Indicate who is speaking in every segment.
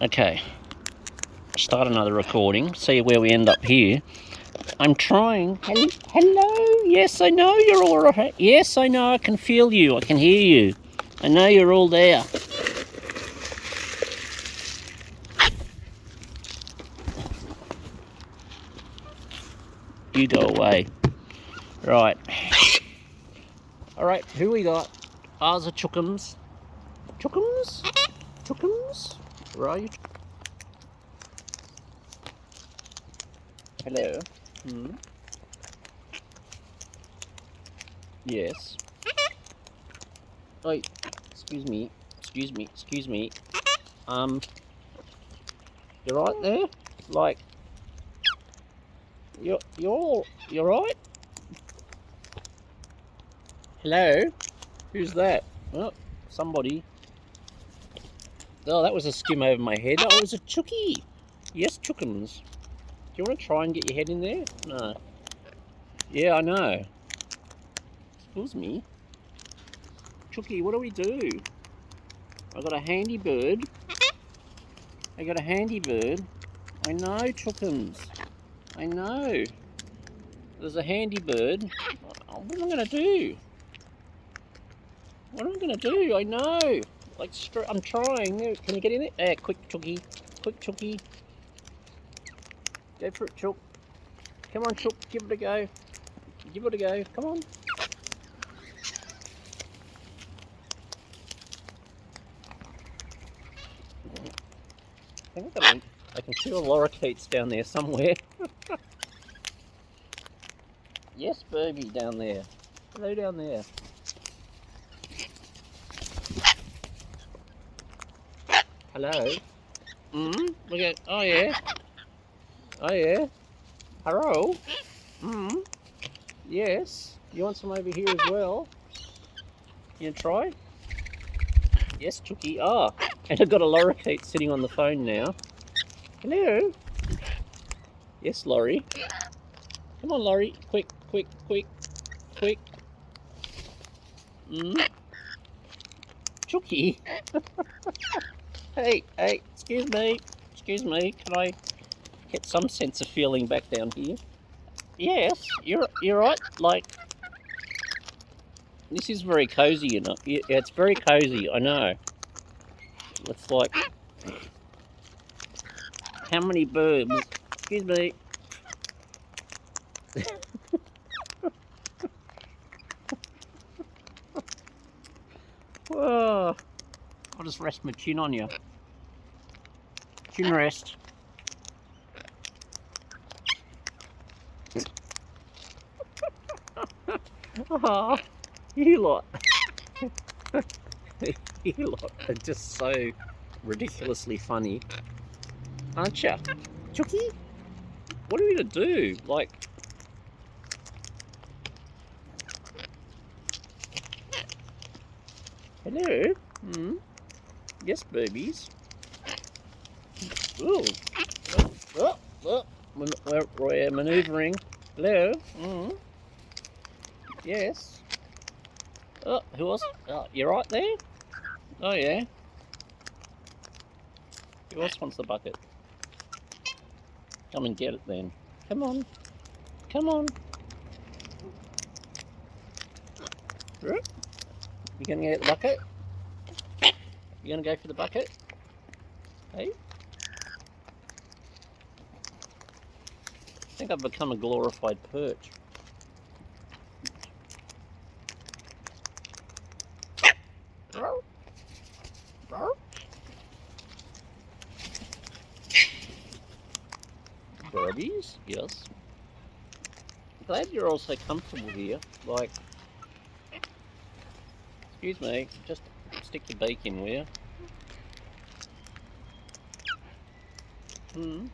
Speaker 1: Okay, start another recording, see where we end up here. I'm trying. Hello? Yes, I know you're all right. Yes, I know, I can feel you, I can hear you. I know you're all there. You go away. Right. Alright, who we got? Ours are Chookums. Chookums? Chookums? Where are you? Hello? Hmm? Yes. Wait, excuse me. You're right there? Like, you're right? Hello? Who's that? Oh, somebody. Oh, that was a skim over my head. Oh, it was a chookie. Yes, chookums. Do you want to try and get your head in there? No. Yeah, I know. Excuse me. Chookie, what do we do? I got a handy bird. I know, chookums. I know. There's a handy bird. What am I going to do? I know. Like, I'm trying. Can you get in it? Quick, chookie. Quick, chookie. Go for it, chook. Come on, chook. Give it a go. Come on. I can feel lorikeets down there somewhere. Yes, baby, down there. Hello, down there. Hello. Look at. Oh yeah. Hello. Yes. You want some over here as well? You gonna try? Yes, Chookie. Ah, and I've got a lorikeet sitting on the phone now. Hello. Yes, Laurie. Come on, Laurie. Quick. Chookie. Hey, excuse me. Can I get some sense of feeling back down here? Yes, you're right. Like, this is very cozy, you know. Yeah, it's very cozy, I know. It's like, how many birds? Excuse me. Whoa. I'll just rest my chin on you. Chin rest. Oh, you lot. You lot are just so ridiculously funny, aren't ya? Chookie? What are we gonna do? Like, hello? Yes, babies. Ooh. We're manoeuvring. Hello? Yes. Oh, who else? Oh, you're right there? Oh, yeah. Who else wants the bucket? Come and get it then. Come on. You gonna get the bucket? You gonna go for the bucket? Hey? I think I've become a glorified perch. Birdies? Yes. Glad you're all so comfortable here. Like, excuse me, just stick your beak in, will you?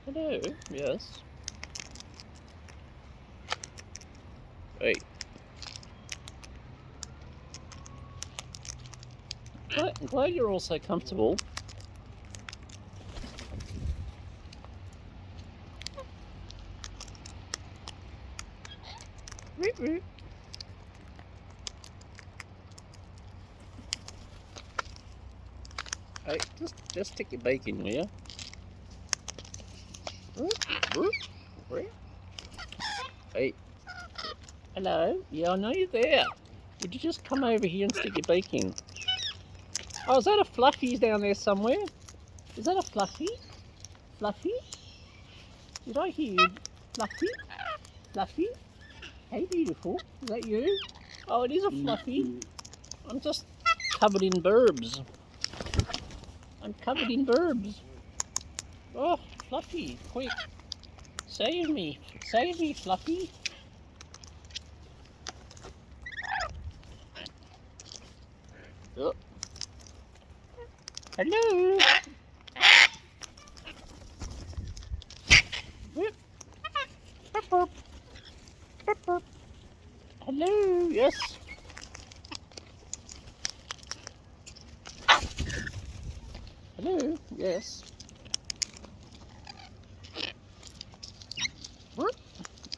Speaker 1: Hello. Yes. Hey. I'm glad you're all so comfortable. Hey, just stick your beak in, will you? Hey. Hello. Yeah, I know you're there. Would you just come over here and stick your beak in? Oh, is that a Fluffy down there somewhere? Is that a Fluffy? Fluffy? Did I hear you? Fluffy? Fluffy? Hey, beautiful. Is that you? Oh, it is a Fluffy. I'm just covered in burbs. I'm covered in burbs. Oh, Fluffy, quick. Save me. Save me, Fluffy. Oh. Hello. Hello, yes. Hello, yes.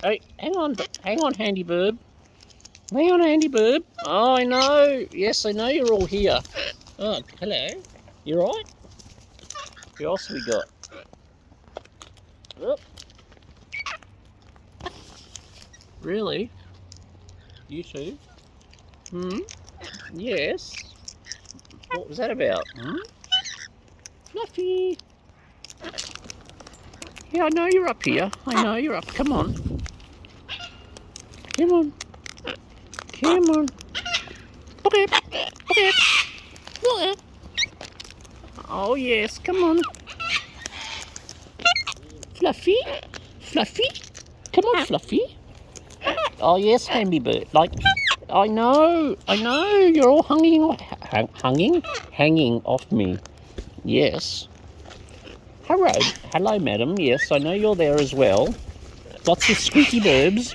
Speaker 1: Hey, hang on, Handy Burb. Hang on, Handy Burb. Oh, I know. Yes, I know you're all here. Oh, hello. You right? Who else have we got? Oh. Really? You two? Hmm? Yes. What was that about? Hmm? Fluffy! Yeah, I know you're up here. I know you're up. Come on. Come on. Come on. Okay. Okay. Okay. Oh, yes. Come on. Fluffy? Fluffy? Come on, Fluffy. Oh, yes, Handy Bird. Like, I know. You're all hanging off me. Yes. Hello, madam. Yes, I know you're there as well. Lots of squeaky burbs.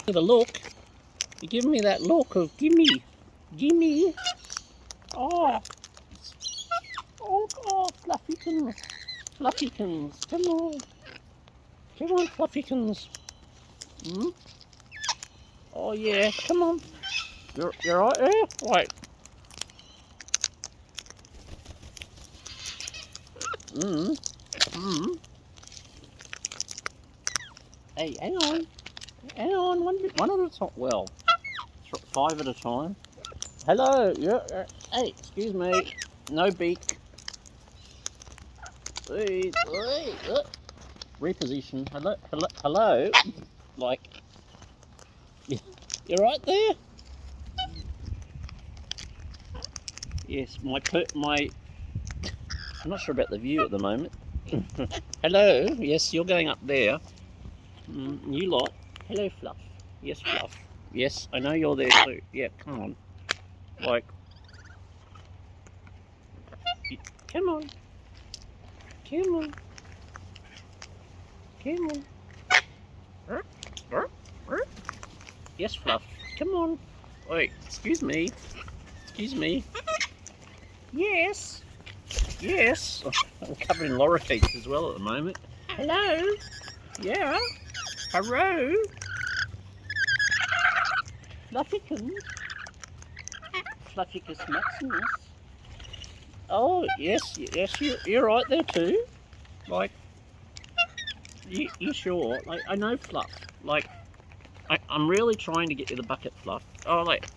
Speaker 1: The look. You're giving me that look of gimme. Oh, Fluffykins. Fluffykins. Come on, Fluffykins. Hmm? Oh yeah, come on. You're right there. Wait. Hey, hang on. One at a time. Well, 5 at a time. Hello. Yeah. Hey, excuse me. No beak. Please. Reposition. Hello. Like, you're right there. Yes, I'm not sure about the view at the moment. Hello. Yes, you're going up there. You lot. Hello, Fluff. Yes, Fluff. Yes, I know you're there too. Yeah, come on. Like, come on. Come on. Come on. Yes, Fluff. Come on. Wait, excuse me. Excuse me. Yes. Yes. I'm covered in lorikeets as well at the moment. Hello. Yeah. Hello. Fluffykins. Fluffycus Maximus. Oh, yes, you're right there too. Like, you sure? Like, I know Fluff. Like, I'm really trying to get you the bucket, Fluff. Oh, like,